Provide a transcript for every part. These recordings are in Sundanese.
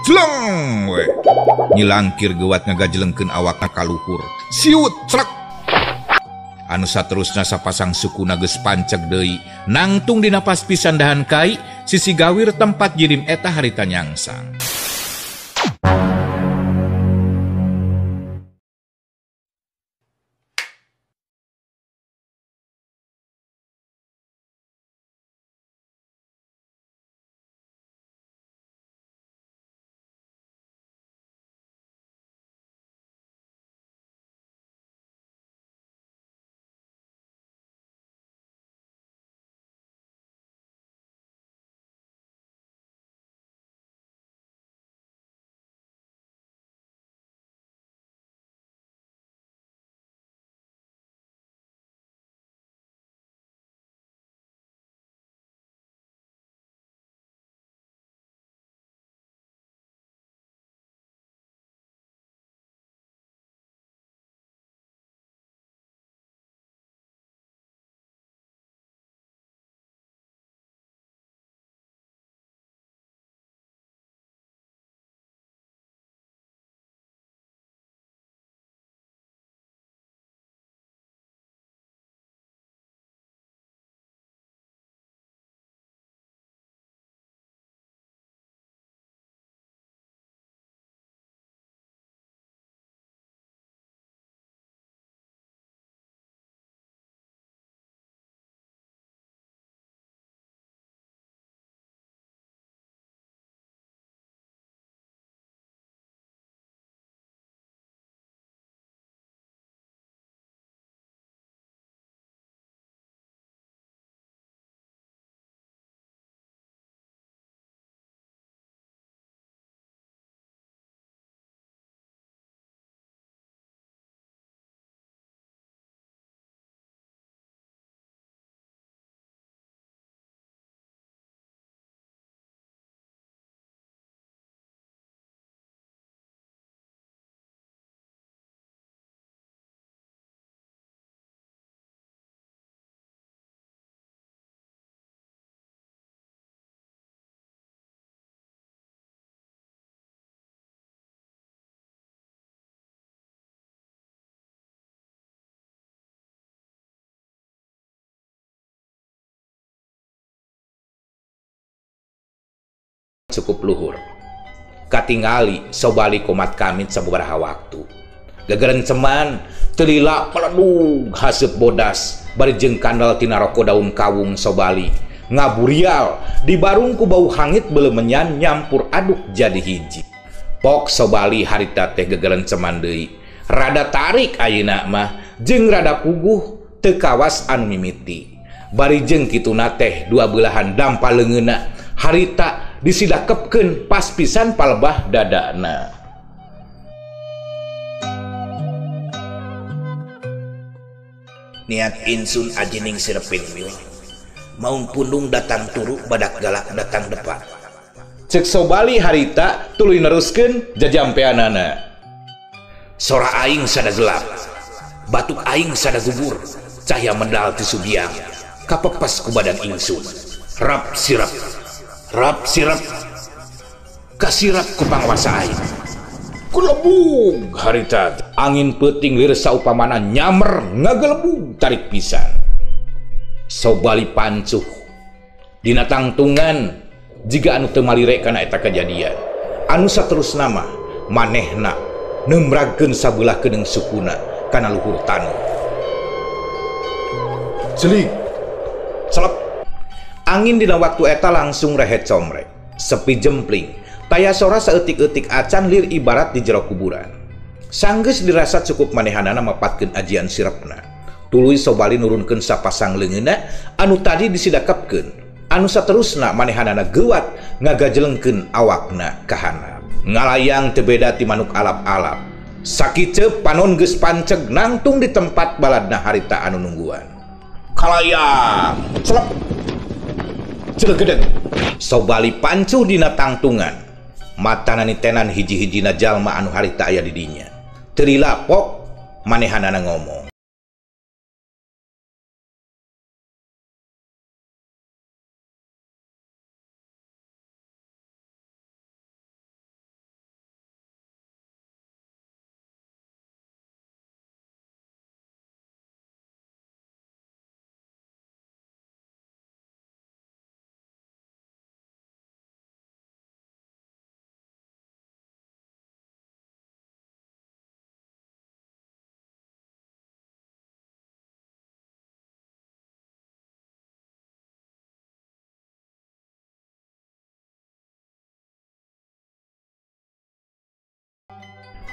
Celeng we. Nyilangkir gewat ngagajelengkeun awakna ka luhur. Siut clek. Anu saterusna sapasang sukuna geus panceg deui. Nangtung dina pas pisan dahan kai, sisi gawir tempat jirim eta harita nyangsang. Cukup luhur. Katingali sobali komat kamit sababaraha waktu. Gegerenceman telila peledug haseup bodas bari jeung kandal tina roko daun kawung sobali. Ngaburial dibarung ku bau hangit beulemenyan nyampur aduk jadi hiji. Pok sobali harita teh gegerenceman deui. Rada tarik ayeuna mah jeung rada puguh teu kawas anu mimiti. Bari jeung kituna teh dua belahan dampal leungeunna harita disidakepkeun pas pisan palebah dadana. Niat insun ajening sirepin mil maung pundung datang turu badak galak datang depan. Cek sobali harita tuluy neruskeun jajampeanana. Sora aing sada gelap, batuk aing sada gubur, cahya mendal ti sugiang kapepes ku badan ingsun. Rap sirap kasirap ku pangwasa aing. Kulebug harita angin peuting lir saupamana nyamer ngagelebug tarik pisan. Sobali pancuh dina tangtungan jiga anu teu malire kana eta kajadian. Anu saterusna mah manehna nembrageun sabelah keudeng sukuna kana luhur tanu. Celik celep. Angin dina waktu eta langsung rehet comrek, sepi jempling, taya sora saeutik-eutik acan lir ibarat di jero kuburan. Sanggeus dirasa cukup manehanana mapatkeun ajian sirepna. Tuluy sobali nurunkeun sapasang leungeunna anu tadi disidakepkeun. Anu saterusna manehanana geuwat ngagajelengkeun awakna ka handap. Ngalayang teu beda ti manuk alap-alap. Sakiceuk panon geus panceg nangtung di tempat baladna harita anu nungguan. Kalayang celep Cilegedeg sobali pancuh dina tangtungan matana nitenan hiji-hijina jalma anu harita aya di dinya. Teu lilapok manehanana ngomong.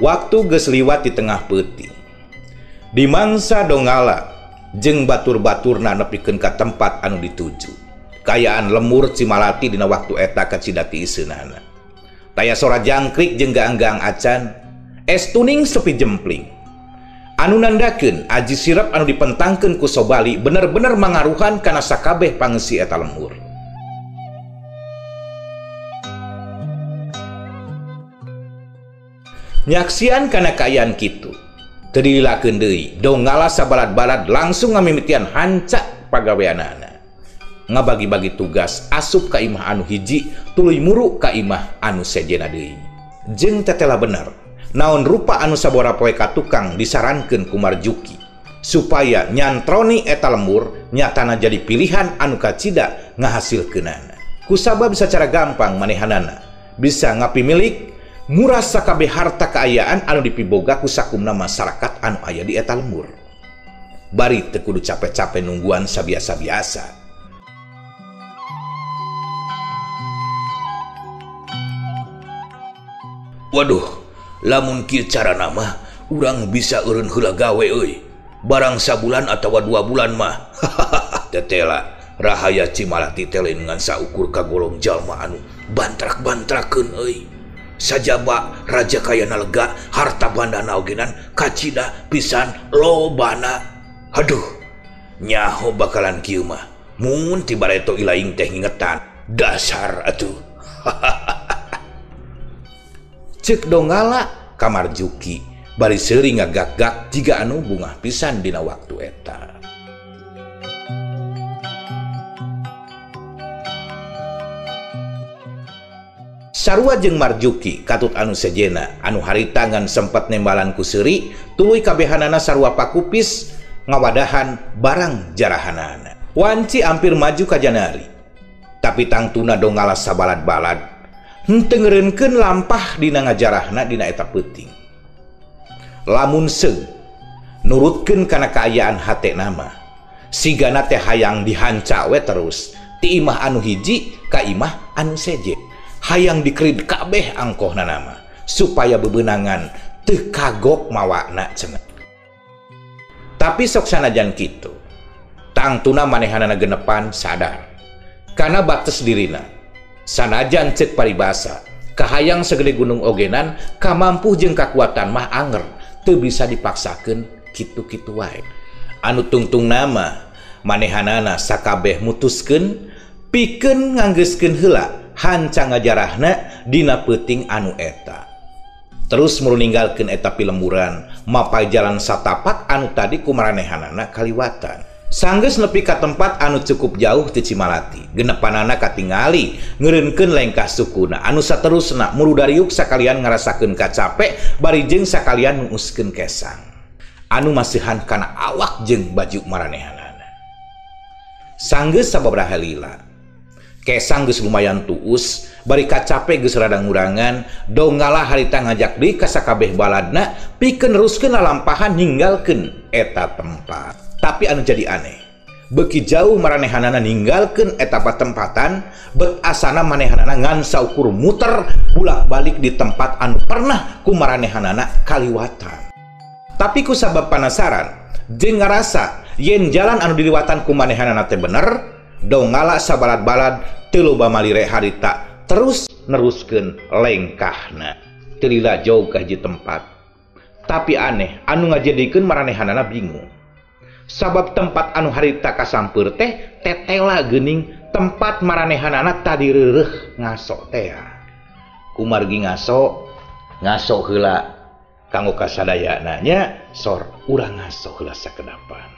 Waktu geus liwat di tengah peuting. Di mangsa Donggala jeung batur-baturna nepikeun ka tempat anu dituju. Kayaan lemur Cimalati dina waktu eta kacidati iseunana. Taya sora jangkrik jeung gaang-gaang acan, es tuning sepi jempling. Anu nandakeun aji sirep anu dipentangkeun ku Sobali bener-bener mangaruhan kana sakabeh pangeussi eta lemur. Nyaksian kana kaayaan kitu, teu dililakeun deui, Donggala sabalad-balad langsung ngamimitian hancak pagaweanana. Ngabagi-bagi tugas asup ka imah anu hiji, tuluy muru ka imah anu sejena deui. Jeung tetela bener, naon rupa anu sabora poe ka tukang disarankeun ku Marjuki supaya nyantroni eta lemur nyatana jadi pilihan anu kacida ngahasilkeunana. Kusabab sacara gampang manehanana bisa ngapimilik murah sakabeh harta kaayaan anu dipiboga ku sakumna masyarakat anu aya di eta lemur. Bari teu kudu capek-capek nungguan sabiasa-biasa. Waduh, lamun kieu carana mah urang bisa eureun heula gawe euy. Barang sabulan atawa 2 bulan mah. Tetela rahaya Cimalati teh lain ngan saukur kagolong jalma anu bantrak-bantrakeun euy. Sajaba raja kayana lega, harta bandana ogenan kacida pisan lobana. Aduh, nyaho bakalan kieu mah. Mun ti bareto ilaing teh ngingetan, dasar atuh. Ceuk Donggala ka Marjuki bari seuring ngagak-gak jiga anu bungah pisan dina waktu eta. Sarua jeung Marjuki katut anu sejena anu harita ngan sempet nembalan ku seuri tuluy kabehanana sarua pakupis ngawadahan barang jarahanana. Wanci ampir maju ka janari, tapi tangtuna Donggala sabalad-balad henteu ngeureunkeun lampah dina ngajarahna dina eta peuting. Lamun seung nurutkeun kana kaayaan hatena mah sigana teh hayang dihanca we terus ti imah anu hiji ka imah anu seje, hayang dikerid kabeh angkohna nama supaya bebeunangan teu kagok mawakna cenah. Tapi sok sanajan kitu tangtuna manehanana genepan sadar kana bates dirina. Sanajan cek paribasa kahayang segede gunung ogenan kamampuh jeung kakuatan mah anger teu bisa dipaksakeun kitu-kitu wae. Anu tungtung nama manehanana sakabeh mutuskeun pikeun nganggeuskeun heula hanca ngajarahna dina peuting anu eta. Terus muru ninggalkeun eta pilemburan mapai jalan satapak anu tadi kumaranehanana kaliwatan. Sanggeus nepi ka tempat anu cukup jauh ti Cimalati, genepanana katingali ngeureunkeun lengkah sukuna anu saterusna muru dariuk sakalian ngarasakeun kacapek bari jeung sakalian nuuskeun kesang anu masihan kana awak jeung baju maranehanana. Sanggeus sababaraha lila kesang geus lumayan tuus bari kacapek geus rada ngurangan, Donggala harita ngajak deui ka sakabeh baladna pikeun neruskeun lalampahan ninggalkeun eta tempat. Tapi anu jadi aneh, beuki jauh maranehanana ninggalkeun eta tempatan, bet asana manehanana ngan saukur muter bulak-balik di tempat anu pernah ku maranehanana kaliwatan. Tapi ku sabab penasaran jeung ngarasa yen jalan anu diliwatan ku manehanana teh bener, Donggala sabalad-balad teu loba malire harita terus neruskeun lengkahna teu lila jauh ka hiji tempat. Tapi aneh anu ngajadikeun maranehanana bingung. Sabab tempat anu harita kasampeur teh tetela geuning tempat maranehanana tadi reureuh ngaso teh. Kumargi ngaso heula kanggo kasadayana nya sor urang ngaso heula sakedapan.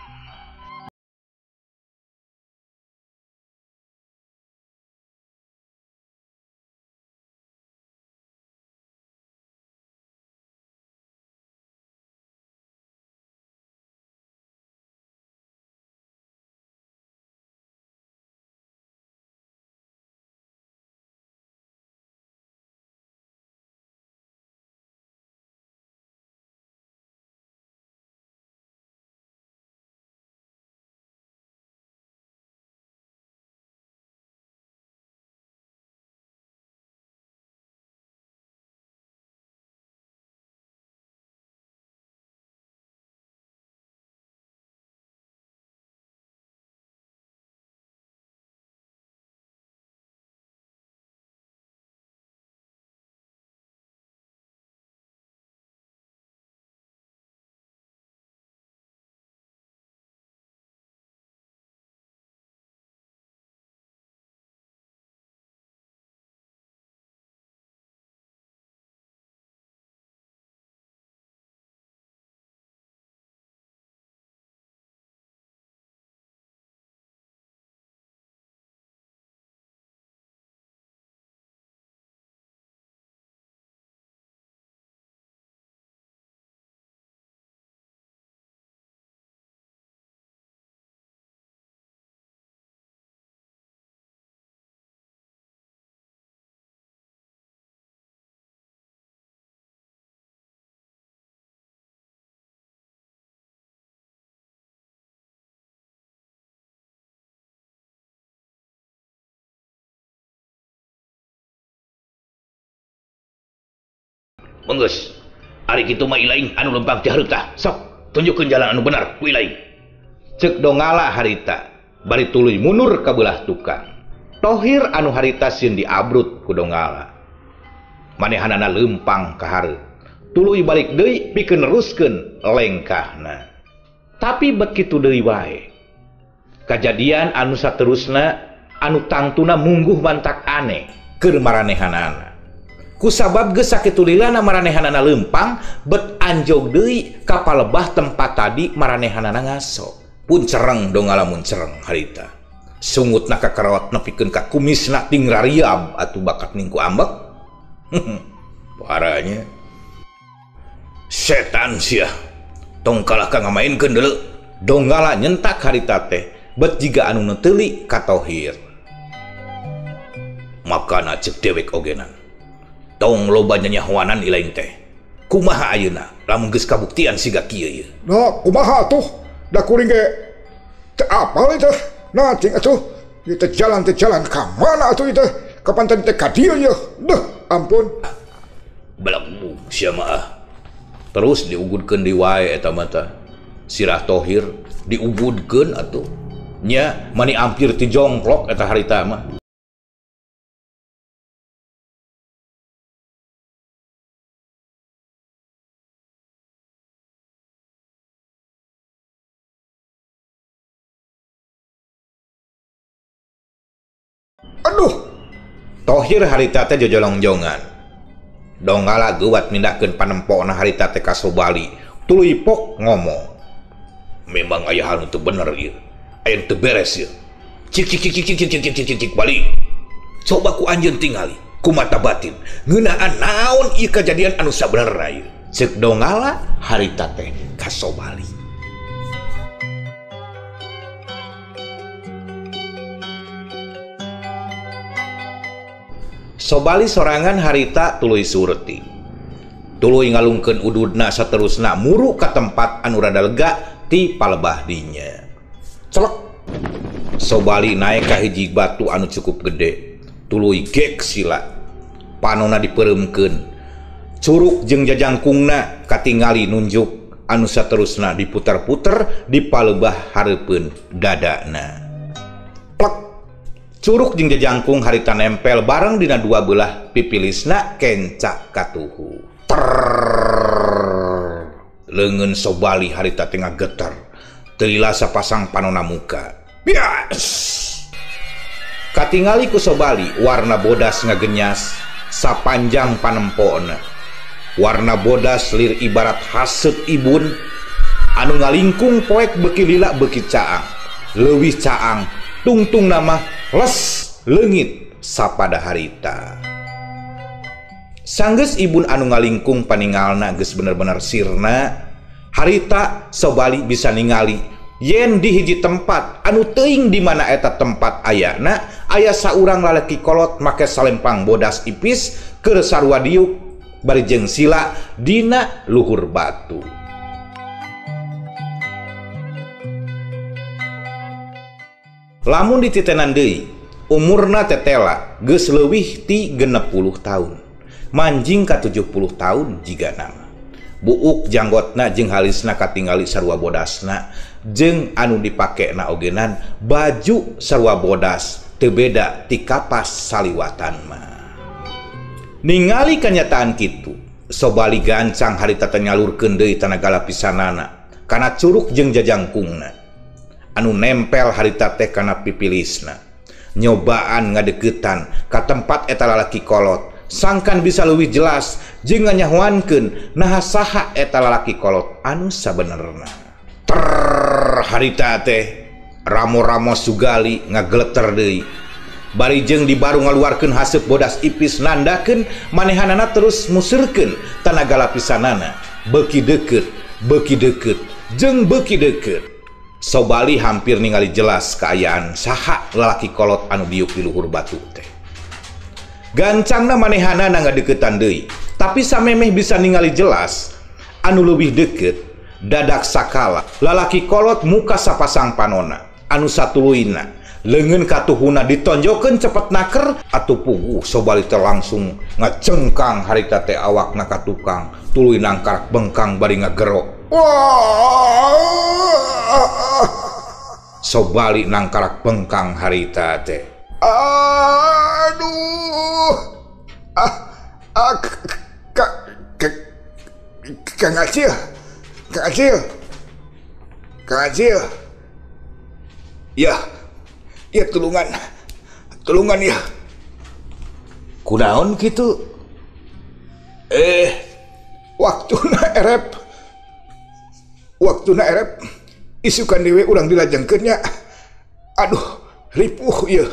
Menggeus. Ari kitu mah ilaing anu lempang ti hareuta. Sok tunjukkeun jalan anu benar ku ilaing. Cek Donggala harita bari tuluy mundur ka belah tukang. Tohir anu harita sieun diabrut ku Donggala. Manehanana lempang ka hareup. Tuluy balik deui pikeun neruskeun lengkahna. Tapi begitu deui wae. Kajadian anu saterusna anu tangtuna mungguh mantak aneh keur maranehanana. Kusabab geus sakitu lilana maranehanana lempang bet anjog deui ka palebah tempat tadi maranehanana ngaso. Pun cereng Donggala mun cereng harita. Sungutna ka karawat nepikeun ka kumisna ting rariab atuh bakat ningku ambek. Parahnya setan sia. Tong kalah ka ngamainkeun deuleu. Donggala nyentak harita teh bet jiga anu neuteuli ka Tohir. Makana cek dewek ogenan. Tong loba nyanyahoanan ilaing teh. Kumaha ayeuna lamun geus kabuktian siga kieu ye. Nah, kumaha tuh? Da kuring ge teu apal itu. Nah, cing atuh. Ieu jalan ka mana atuh itu? Kapan tadi teh ka dieu ye? Duh, ampun. Belakbu sia mah. Terus diugudkeun di wae eta mata. Sirah Tohir diubudkeun atuh. Nya mani ampir ti jongklok eta harita mah. Aduh, Tohir harita teh jojolongjongan. Donggala geuwat mindahkeun panempona harita teh ka Sobali. Tuluy pok ngomong. Memang aya hal teu bener ieu. Aya teu beres ieu. Cik balik. Coba ku anjeun tingali ku mata batin. Ngeunaan naon ieu kejadian anu sabenerna ieu. Cek Donggala harita teh ka Sobali. Sobali sorangan harita tuluy surti. Tuluy ngalungkeun ududna saterusna muru ka tempat anu rada lega ti palebah dinya. Celek. Sobali naik ka hiji batu anu cukup gede. Tuluy gek sila. Panonna dipereumkeun. Curug jeung jajangkungna katingali nunjuk anu saterusna diputer-puter di palebah hareupeun dadana. Plek. Curug jeung jajangkung harita nempel bareng dina dua belah pipilisna kencak katuhu. Leungeun Sobali harita tengah getar. Teila sapasang panonna muka. Bias. Katingali ku Sobali warna bodas ngagenyas sapanjang panempona. Warna bodas lir ibarat haseup ibun anu ngalingkung poek beuki lila beuki caang. Leuwih caang tungtung nama les leungit sapada harita. Sanggeus ibun anu ngalingkung paningalna geus bener-bener sirna, harita Sobali bisa ningali yen di hiji tempat anu teuing di mana eta tempat ayana aya saurang lalaki kolot make salempang bodas ipis keur sarua diuk bari jeung sila dina luhur batu. Lamun dititenan deui, umurna tetela geus leuwih ti 60 tahun. Manjing ka 70 tahun jiga nama. Buuk janggotna jeung halisna katingali sarua bodasna jeung anu dipakena ogenan baju sarua bodas teu beda ti kapas saliwatan mah. Ningali kanyataan kitu, Sobali gancang harita teh nyalurkeun deui tanaga lapisanana kana curug jeung jajangkungna. Anu nempel harita teh kana pipilisna. Nyobaan ngadeuketan ka tempat eta lalaki kolot. Sangkan bisa leuwih jelas jeung nganyahoankeun naha saha eta lalaki kolot anu sabenerna. Harita teh ramo-ramo sugali ngageleter deui. Bari jeung dibaru ngaluarkeun haseup bodas ipis nandakeun manehanana terus musurkeun tanaga lapisanana. Beuki deukeut jeung beuki deukeut. Sobali hampir ningali jelas kaayaan saha lalaki kolot anu diuk di luhur batu teh. Gancangna manehanana ngadeuketan deui, tapi samemeh bisa ningali jelas anu leuwih deukeut dadak sakala lalaki kolot muka sapasang panonna anu satuluyna Leungeun katuhuna ditonjokeun cepet naker atuh puguh sobali teh langsung ngacengkang harita teh awakna ka tukang tuluy nangkarak bengkang bari ngagero. Sobali nangkarak bengkang harita teh. Aduh. Kang Acil. Ya tulungan ya. Kunaon kitu? Waktuna erep isukan dewe urang dilajengkeun nya. Aduh, ripuh ieu.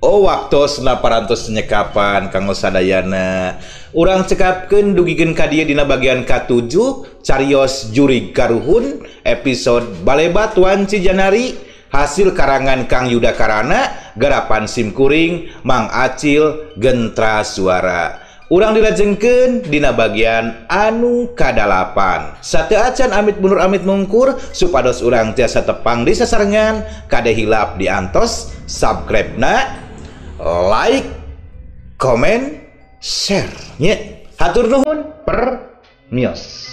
Oh, waktosna parantos nyekapan kanggo sadayana. Urang cekapkeun dugikeun ka dieu dina bagian ka-7 carios Jurig Karuhun episode Balebat Wan Cijanari hasil karangan Kang Yuda Karana garapan Simkuring Mang Acil Gentra Suara. Urang dilajengkeun dina bagian anu ka-8. Sateu acan amit mundur amit mungkur supados urang tiasa tepang di sasarengan kade hilap diantos subscribe-na, like, comment, share nya. Hatur nuhun per mios.